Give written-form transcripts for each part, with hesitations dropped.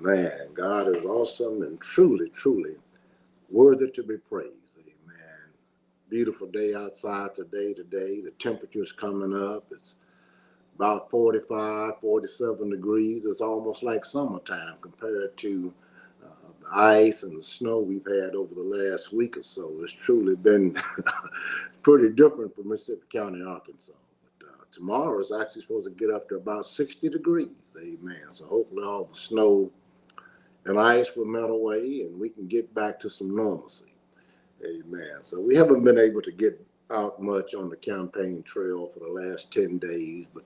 Man, God is awesome and truly, truly worthy to be praised. Amen. Beautiful day outside today. The temperature's coming up. It's about 45, 47 degrees. It's almost like summertime compared to the ice and the snow we've had over the last week or so. It's truly been pretty different for Mississippi County, Arkansas. But tomorrow is actually supposed to get up to about 60 degrees. Amen. So hopefully all the snow and ice will melt away and we can get back to some normalcy. Amen. So we haven't been able to get out much on the campaign trail for the last 10 days, but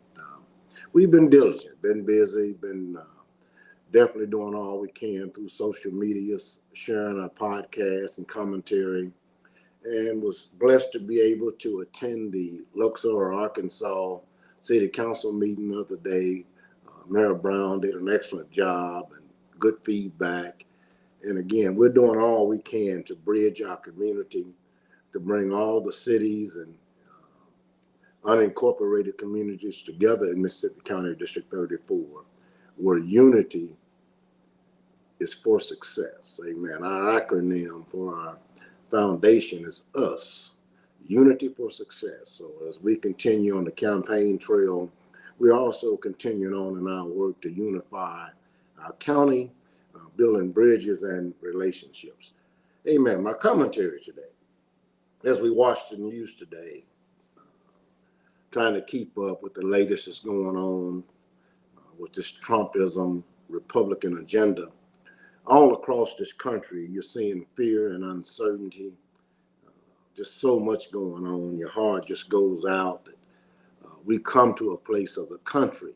we've been diligent, been busy, been definitely doing all we can through social media, sharing our podcasts and commentary, and was blessed to be able to attend the Luxor, Arkansas City Council meeting the other day. Mayor Brown did an excellent job and good feedback. And again, we're doing all we can to bridge our community, to bring all the cities and unincorporated communities together in Mississippi County District 34, where unity is for success. Amen. Our acronym for our foundation is US, Unity for Success. So as we continue on the campaign trail, we're also continuing on in our work to unify our county, building bridges and relationships. Amen. My commentary today, as we watch the news today, trying to keep up with the latest that's going on with this Trumpism Republican agenda. All across this country, you're seeing fear and uncertainty, just so much going on. Your heart just goes out that we come to a place of the country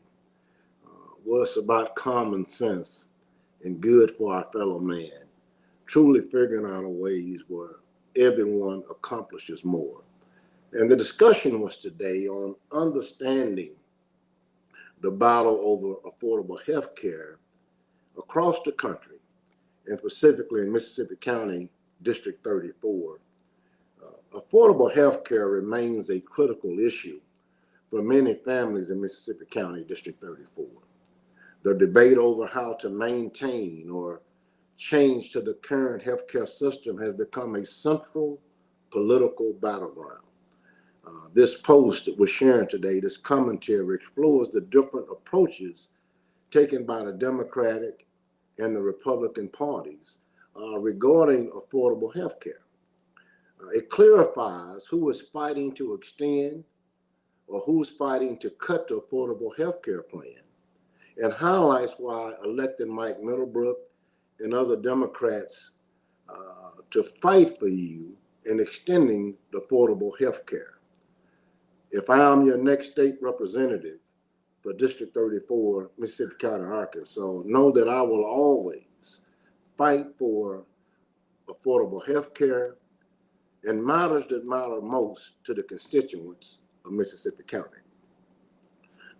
where it's about common sense and good for our fellow man, truly figuring out ways where everyone accomplishes more. And the discussion was today on understanding the battle over affordable health care across the country, and specifically in Mississippi County District 34. Affordable health care remains a critical issue for many families in Mississippi County District 34. The debate over how to maintain or change to the current healthcare system has become a central political battleground. This post that we're sharing today, this commentary, explores the different approaches taken by the Democratic and the Republican parties regarding affordable health care. It clarifies who is fighting to extend or who's fighting to cut the affordable health care plan, and highlights why elected Mike Middlebrook and other Democrats to fight for you in extending the affordable health care. If I'm your next state representative for District 34, Mississippi County, Arkansas, know that I will always fight for affordable health care and matters that matter most to the constituents of Mississippi County.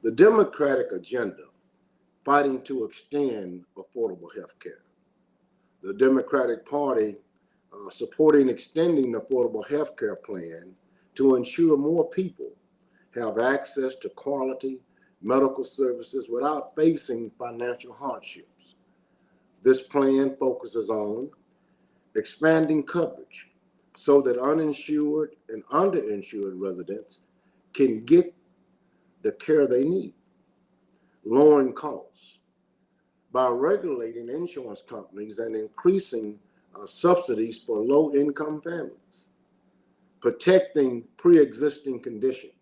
The Democratic agenda, fighting to extend affordable health care. The Democratic Party supporting extending the affordable health care plan to ensure more people have access to quality medical services without facing financial hardships. This plan focuses on expanding coverage so that uninsured and underinsured residents can get the care they need, lowering costs by regulating insurance companies and increasing subsidies for low-income families, protecting pre-existing conditions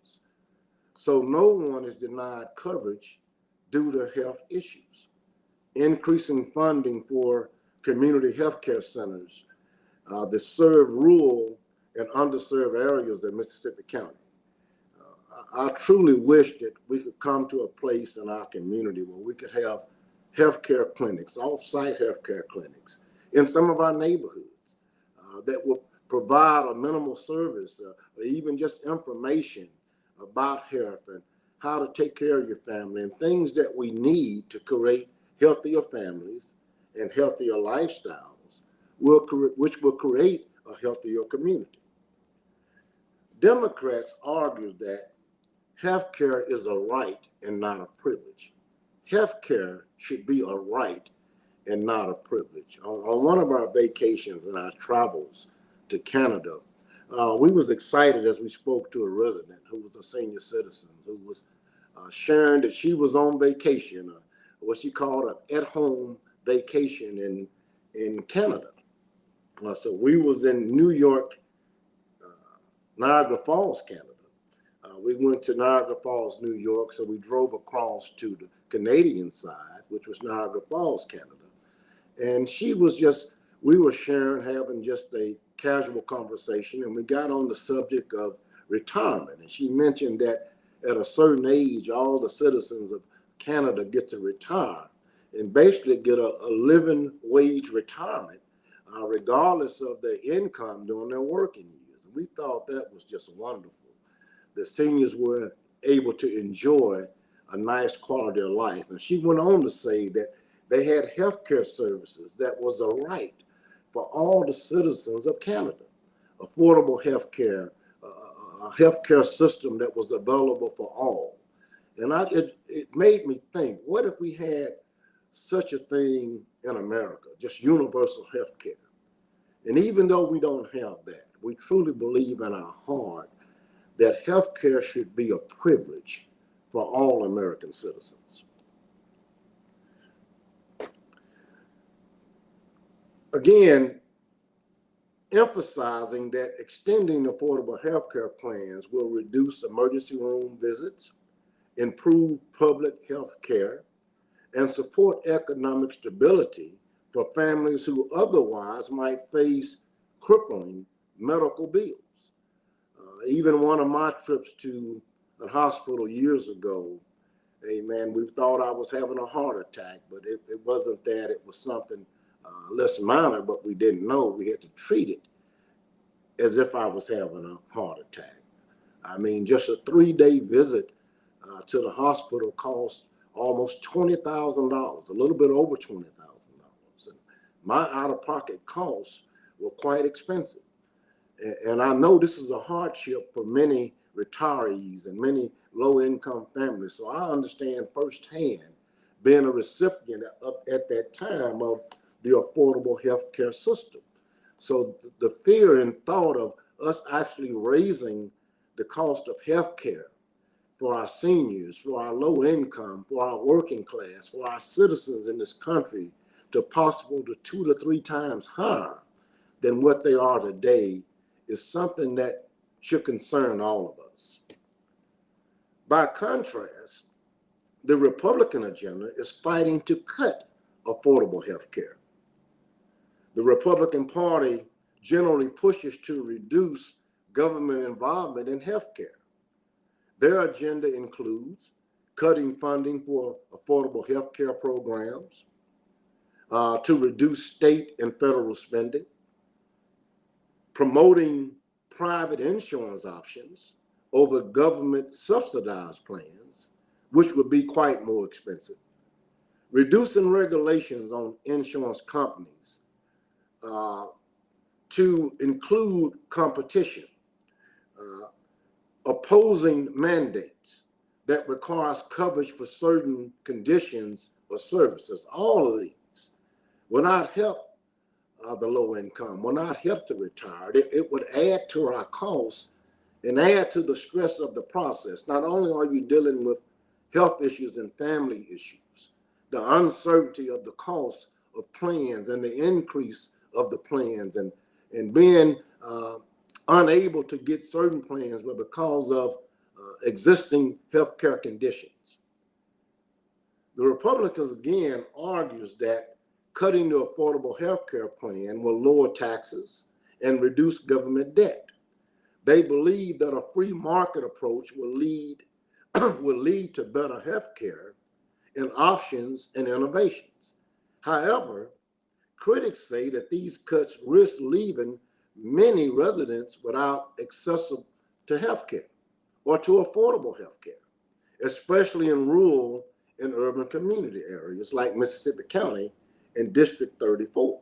so no one is denied coverage due to health issues, increasing funding for community health care centers that serve rural and underserved areas in Mississippi County. I truly wish that we could come to a place in our community where we could have healthcare clinics, off-site healthcare clinics in some of our neighborhoods that will provide a minimal service or even just information about health and how to take care of your family and things that we need to create healthier families and healthier lifestyles, which will create a healthier community. Democrats argue that healthcare is a right and not a privilege. Healthcare should be a right and not a privilege. On one of our vacations and our travels to Canada, we was excited as we spoke to a resident who was a senior citizen who was sharing that she was on vacation, what she called an at-home vacation in Canada. So we was in New York, Niagara Falls, Canada. We went to Niagara Falls, New York, so we drove across to the Canadian side, which was Niagara Falls, Canada. And we were sharing, having just a casual conversation, and we got on the subject of retirement. And she mentioned that at a certain age, all the citizens of Canada get to retire and basically get a living wage retirement, regardless of their income during their working years. And we thought that was just wonderful. The seniors were able to enjoy a nice quality of life. And she went on to say that they had healthcare services that was a right for all the citizens of Canada, affordable healthcare, a healthcare system that was available for all. And it made me think, what if we had such a thing in America, just universal healthcare? And even though we don't have that, we truly believe in our heart that healthcare should be a privilege for all American citizens. Again, emphasizing that extending affordable healthcare plans will reduce emergency room visits, improve public health care, and support economic stability for families who otherwise might face crippling medical bills. Even one of my trips to the hospital years ago, hey man, we thought I was having a heart attack, but it wasn't that. It was something less minor, but we didn't know. We had to treat it as if I was having a heart attack. I mean, just a 3-day visit to the hospital cost almost $20,000, a little bit over $20,000. And my out-of-pocket costs were quite expensive. And I know this is a hardship for many retirees and many low-income families. So I understand firsthand, being a recipient at that time of the affordable health care system. So the fear and thought of us actually raising the cost of health care for our seniors, for our low income, for our working class, for our citizens in this country to possible to 2 to 3 times higher than what they are today is something that should concern all of us. By contrast, the Republican agenda is fighting to cut affordable health care. The Republican Party generally pushes to reduce government involvement in health care. Their agenda includes cutting funding for affordable health care programs, to reduce state and federal spending, promoting private insurance options over government subsidized plans, which would be quite more expensive, reducing regulations on insurance companies to include competition, opposing mandates that requires coverage for certain conditions or services. All of these will not help the low income, will not help the retired. It would add to our costs and add to the stress of the process. Not only are you dealing with health issues and family issues, the uncertainty of the cost of plans and the increase of the plans and being unable to get certain plans but because of existing healthcare conditions. The Republicans again argues that cutting the affordable healthcare plan will lower taxes and reduce government debt. They believe that a free market approach will lead to better healthcare and options and innovations. However, critics say that these cuts risk leaving many residents without access to healthcare or to affordable healthcare, especially in rural and urban community areas like Mississippi County and District 34.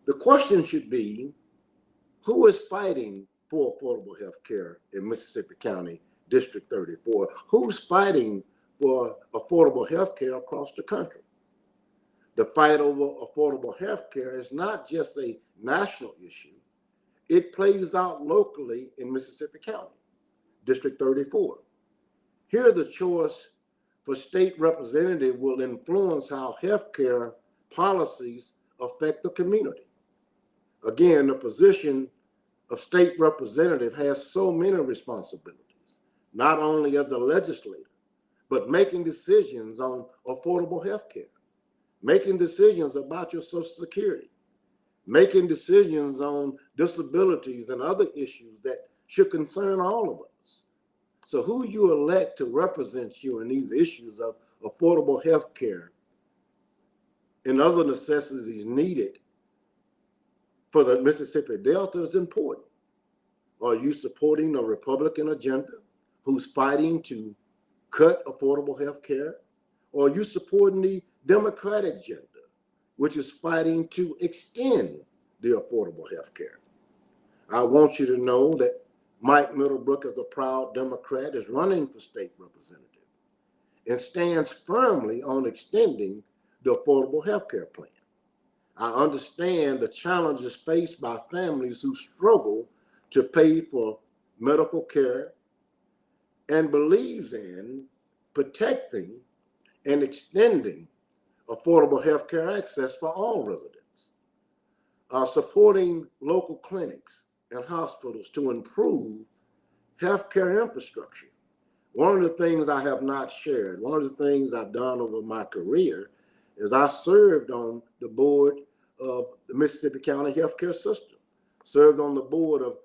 The question should be, who is fighting for affordable health care in Mississippi County, District 34? Who's fighting for affordable health care across the country? The fight over affordable health care is not just a national issue. It plays out locally in Mississippi County, District 34. Here, the choice for state representative will influence how healthcare policies affect the community. Again, the position of state representative has so many responsibilities, not only as a legislator, but making decisions on affordable health care, making decisions about your Social Security, making decisions on disabilities and other issues that should concern all of us. So who you elect to represent you in these issues of affordable health care and other necessities needed for the Mississippi Delta is important. Are you supporting a Republican agenda who's fighting to cut affordable health care? Or are you supporting the Democratic agenda, which is fighting to extend the affordable health care? I want you to know that Mike Middlebrook, as a proud Democrat, is running for state representative and stands firmly on extending the affordable health care plan. I understand the challenges faced by families who struggle to pay for medical care and believes in protecting and extending affordable health care access for all residents, supporting local clinics and hospitals to improve healthcare infrastructure. One of the things I have not shared, one of the things I've done over my career is I served on the board of the Mississippi County Healthcare System, served on the board of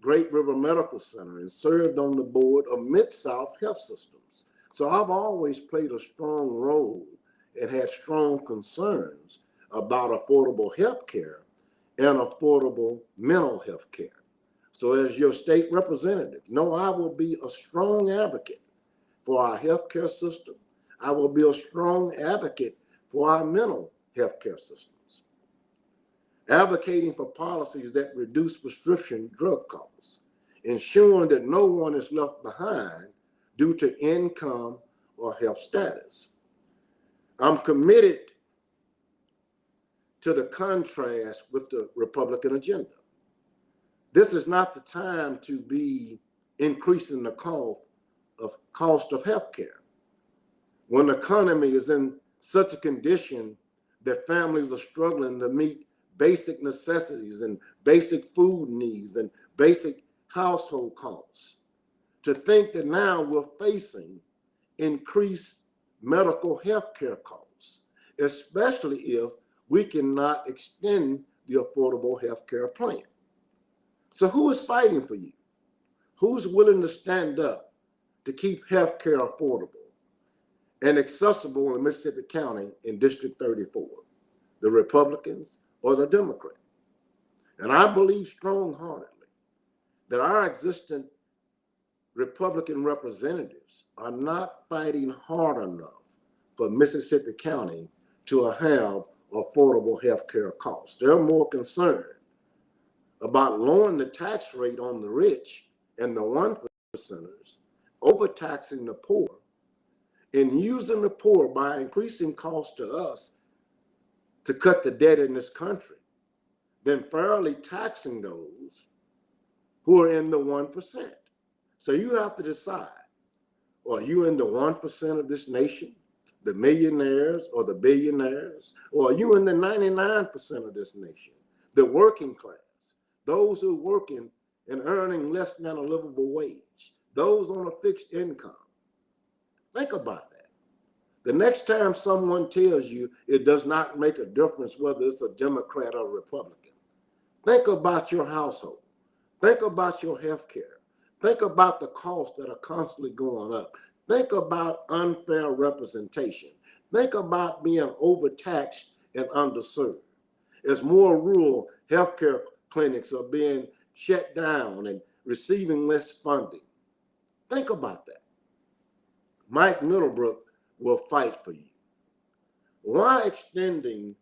Great River Medical Center, and served on the board of Mid-South Health Systems. So I've always played a strong role and had strong concerns about affordable health care and affordable mental health care. So as your state representative, know I will be a strong advocate for our healthcare system. I will be a strong advocate for our mental health care systems. Advocating for policies that reduce prescription drug costs, ensuring that no one is left behind due to income or health status. I'm committed to the contrast with the Republican agenda. This is not the time to be increasing the cost of health care when the economy is in such a condition that families are struggling to meet basic necessities and basic food needs and basic household costs. To think that now we're facing increased medical health care costs, especially if we cannot extend the affordable health care plan. So who is fighting for you? Who's willing to stand up to keep health care affordable and accessible in Mississippi County in District 34? The Republicans or the Democrats? And I believe strong-heartedly that our existing Republican representatives are not fighting hard enough for Mississippi County to have affordable health care costs. They're more concerned about lowering the tax rate on the rich and the 1%ers, overtaxing the poor, and using the poor by increasing costs to us to cut the debt in this country, than fairly taxing those who are in the 1%. So you have to decide, are you in the 1% of this nation, the millionaires or the billionaires, or are you in the 99% of this nation, the working class, those who are working and earning less than a livable wage, those on a fixed income? Think about that. The next time someone tells you it does not make a difference whether it's a Democrat or Republican, think about your household. Think about your health care. Think about the costs that are constantly going up. Think about unfair representation. Think about being overtaxed and underserved. As more rural healthcare clinics are being shut down and receiving less funding. Think about that. Mike Middlebrook will fight for you. Why extending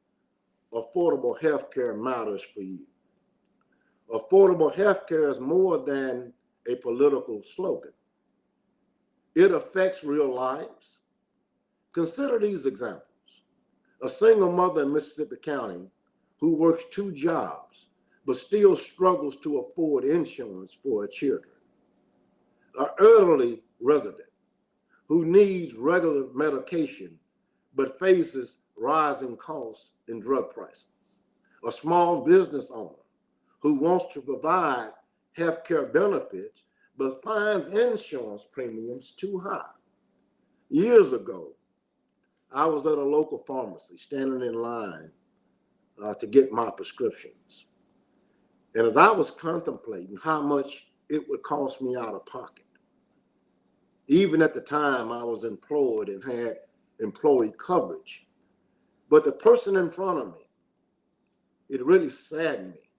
affordable health care matters for you? Affordable health care is more than a political slogan. It affects real lives. Consider these examples. a single mother in Mississippi County who works 2 jobs but still struggles to afford insurance for her children, an elderly resident who needs regular medication but faces rising costs in drug prices, a small business owner who wants to provide health care benefits but finds insurance premiums too high. Years ago, I was at a local pharmacy standing in line to get my prescriptions. And as I was contemplating how much it would cost me out of pocket, even at the time I was employed and had employee coverage, but the person in front of me, it really saddened me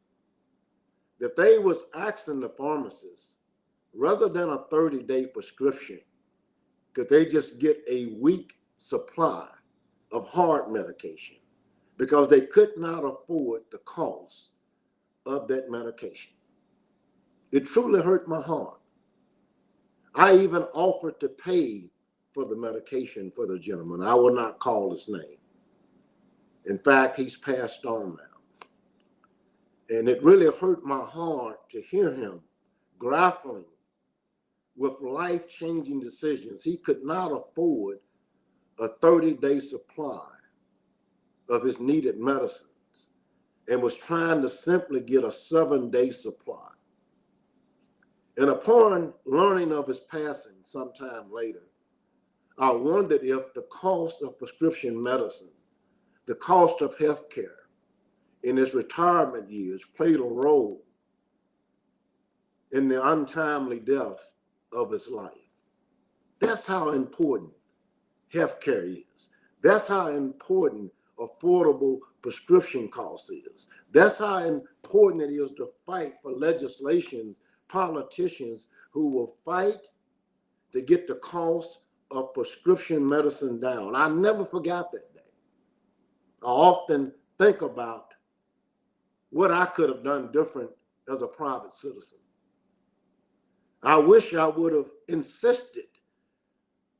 that they was asking the pharmacist, rather than a 30-day prescription, could they just get a week supply of heart medication because they could not afford the cost of that medication. It truly hurt my heart. I even offered to pay for the medication for the gentleman. I will not call his name. In fact, he's passed on now. And it really hurt my heart to hear him grappling with life-changing decisions. He could not afford a 30-day supply of his needed medicines and was trying to simply get a 7-day supply. And upon learning of his passing sometime later, I wondered if the cost of prescription medicine, the cost of health care in his retirement years played a role in the untimely death of his life. That's how important health care is. That's how important affordable prescription costs is. That's how important it is to fight for legislation, politicians who will fight to get the cost of prescription medicine down. I never forgot that day. I often think about what I could have done different as a private citizen. I wish I would have insisted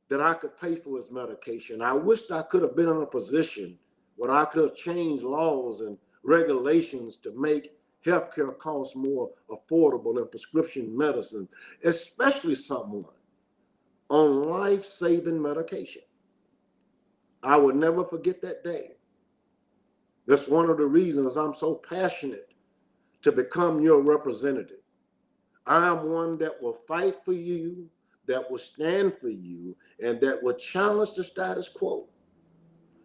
that I could pay for his medication. I wished I could have been in a position where I could have changed laws and regulations to make healthcare costs more affordable than prescription medicine, especially someone on life-saving medication. I would never forget that day. That's one of the reasons I'm so passionate to become your representative. I am one that will fight for you, that will stand for you, and that will challenge the status quo.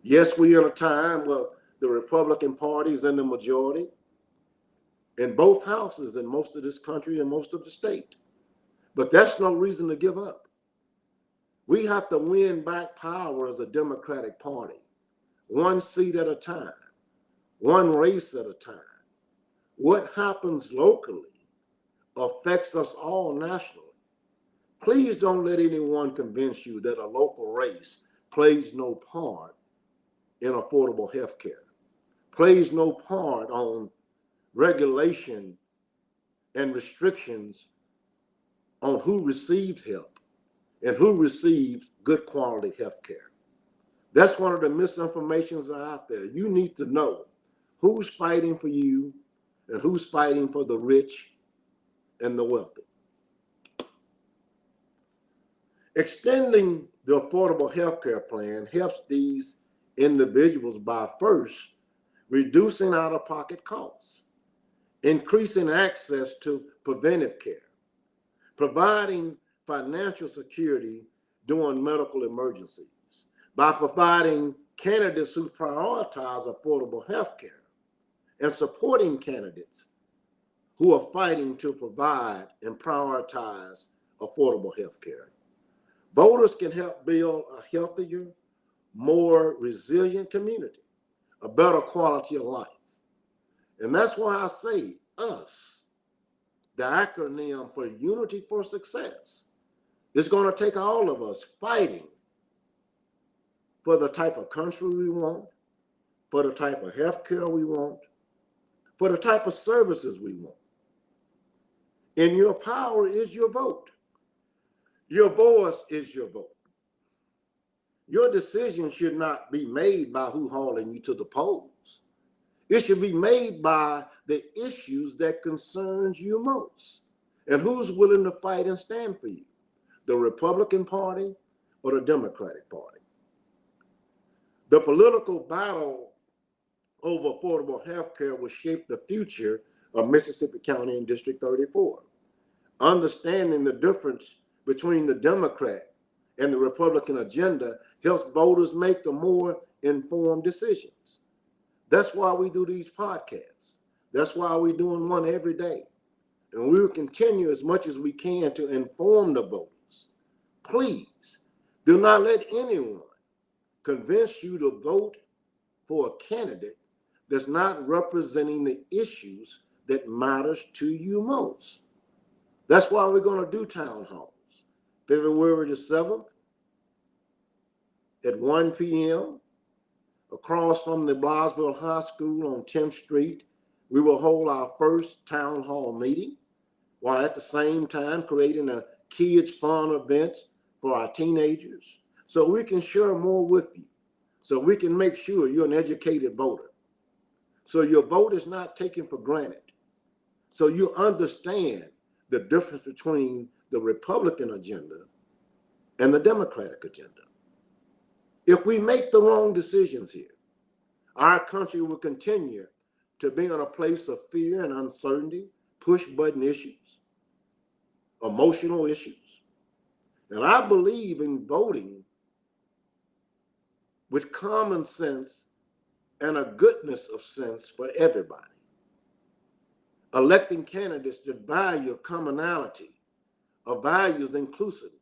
Yes, we're in a time where the Republican Party is in the majority in both houses in most of this country and most of the state. But that's no reason to give up. We have to win back power as a Democratic Party, one seat at a time, one race at a time. What happens locally affects us all nationally. Please don't let anyone convince you that a local race plays no part in affordable health care, plays no part on regulation and restrictions on who received help and who received good quality health care. That's one of the misinformations that are out there. You need to know who's fighting for you and who's fighting for the rich and the wealthy. Extending the affordable health care plan helps these individuals by first reducing out-of-pocket costs, increasing access to preventive care, providing financial security during medical emergencies, by providing candidates who prioritize affordable health care, and supporting candidates who are fighting to provide and prioritize affordable health care. Voters can help build a healthier, more resilient community, a better quality of life. And that's why I say us, the acronym for Unity for Success. It's going to take all of us fighting for the type of country we want, for the type of health care we want, for the type of services we want. And your power is your vote. Your voice is your vote. Your decision should not be made by who hauling you to the polls. It should be made by the issues that concerns you most. And who's willing to fight and stand for you? The Republican Party or the Democratic Party? The political battle over affordable health care will shape the future of Mississippi County and District 34. Understanding the difference between the Democrat and the Republican agenda helps voters make the more informed decisions. That's why we do these podcasts. That's why we're doing one every day. And we will continue as much as we can to inform the voters. Please do not let anyone convince you to vote for a candidate that's not representing the issues that matters to you most. That's why we're going to do town halls. February the 7th at 1 p.m. across from the Blythesville High School on 10th Street. We will hold our first town hall meeting while at the same time creating a kids fun event for our teenagers so we can share more with you, so we can make sure you're an educated voter, so your vote is not taken for granted, so you understand the difference between the Republican agenda and the Democratic agenda. If we make the wrong decisions here, our country will continue to be in a place of fear and uncertainty, push button issues, emotional issues. And I believe in voting with common sense and a goodness of sense for everybody. Electing candidates that value commonality, or values inclusiveness,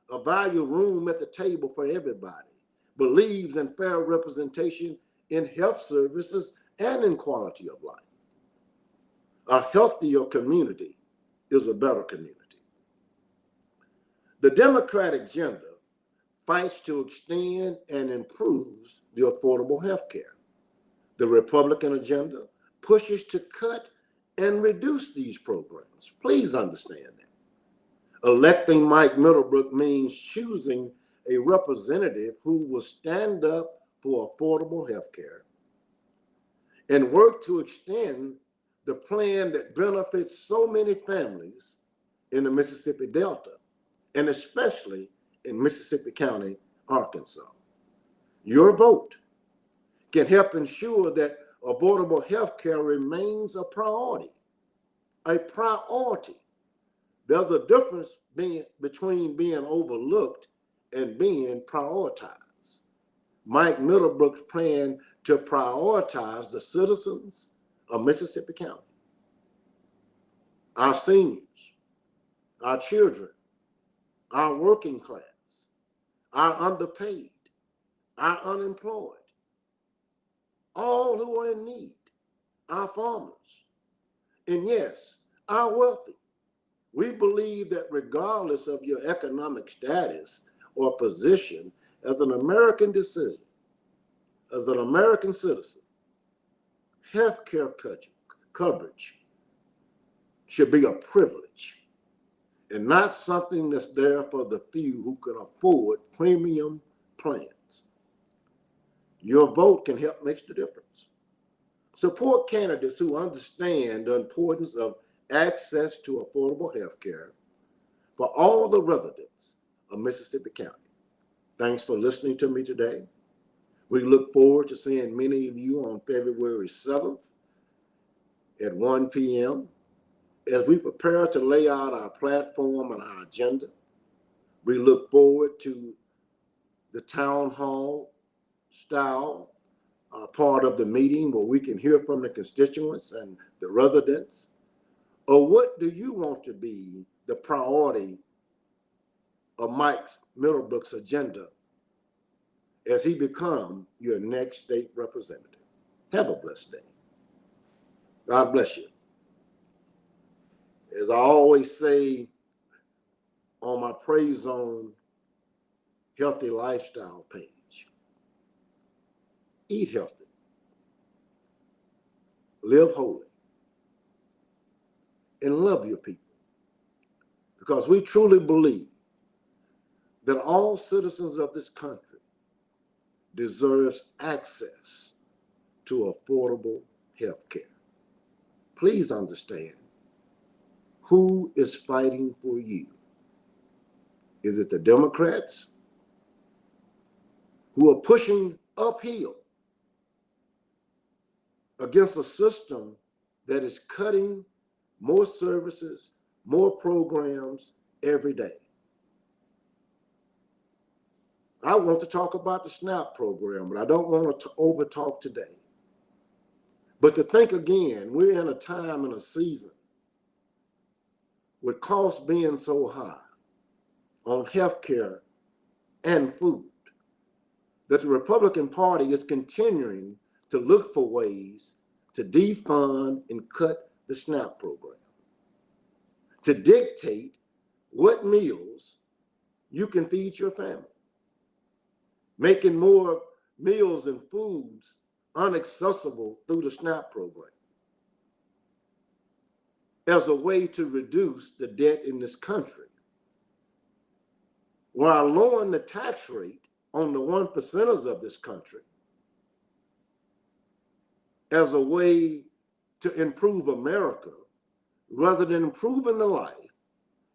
or value room at the table for everybody, believes in fair representation in health services and in quality of life. A healthier community is a better community. The Democratic agenda fights to extend and improves the affordable health care. The Republican agenda pushes to cut and reduce these programs. Please understand that. Electing Mike Middlebrook means choosing a representative who will stand up for affordable health care and work to extend the plan that benefits so many families in the Mississippi Delta, and especially in Mississippi County, Arkansas. Your vote can help ensure that affordable health care remains a priority. A priority. There's a difference between being overlooked and being prioritized. Mike Middlebrook's plan to prioritize the citizens of Mississippi County, our seniors, our children, our working class, our underpaid, our unemployed, all who are in need, our farmers, and yes, our wealthy. We believe that regardless of your economic status or position, as an American citizen, health care coverage should be a privilege and not something that's there for the few who can afford premium plans. Your vote can help make the difference. Support candidates who understand the importance of access to affordable health care for all the residents of Mississippi County. Thanks for listening to me today. We look forward to seeing many of you on February 7th at 1 p.m. as we prepare to lay out our platform and our agenda. We look forward to the town hall style part of the meeting where we can hear from the constituents and the residents. Or what do you want to be the priority of Mike Middlebrook's agenda as he becomes your next state representative? Have a blessed day. God bless you. As I always say on my Praise Zone Healthy Lifestyle page, eat healthy, live holy, and love your people. Because we truly believe that all citizens of this country deserves access to affordable health care. Please understand, who is fighting for you? Is it the Democrats who are pushing uphill against a system that is cutting more services, more programs every day? I want to talk about the SNAP program, but I don't want to overtalk today. But to think again, we're in a time and a season with costs being so high on healthcare and food that the Republican Party is continuing to look for ways to defund and cut the SNAP program, to dictate what meals you can feed your family, making more meals and foods inaccessible through the SNAP program as a way to reduce the debt in this country, while lowering the tax rate on the 1%ers of this country as a way to improve America, rather than improving the life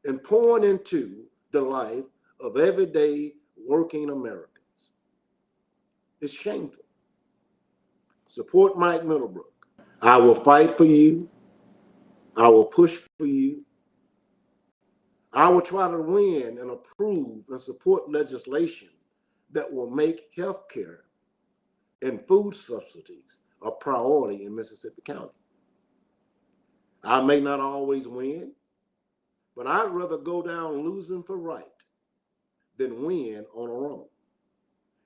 and pouring into the life of everyday working Americans. It's shameful. Support Mike Middlebrook. I will fight for you. I will push for you. I will try to win and approve and support legislation that will make health care and food subsidies a priority in Mississippi County. I may not always win, but I'd rather go down losing for right than win on our own.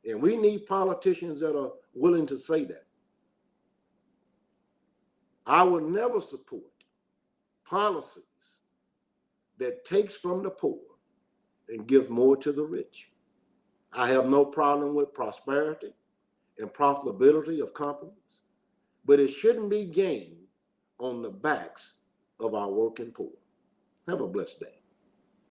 And we need politicians that are willing to say that. I will never support policies that takes from the poor and gives more to the rich. I have no problem with prosperity and profitability of companies, but it shouldn't be gained on the backs of our working poor. Have a blessed day.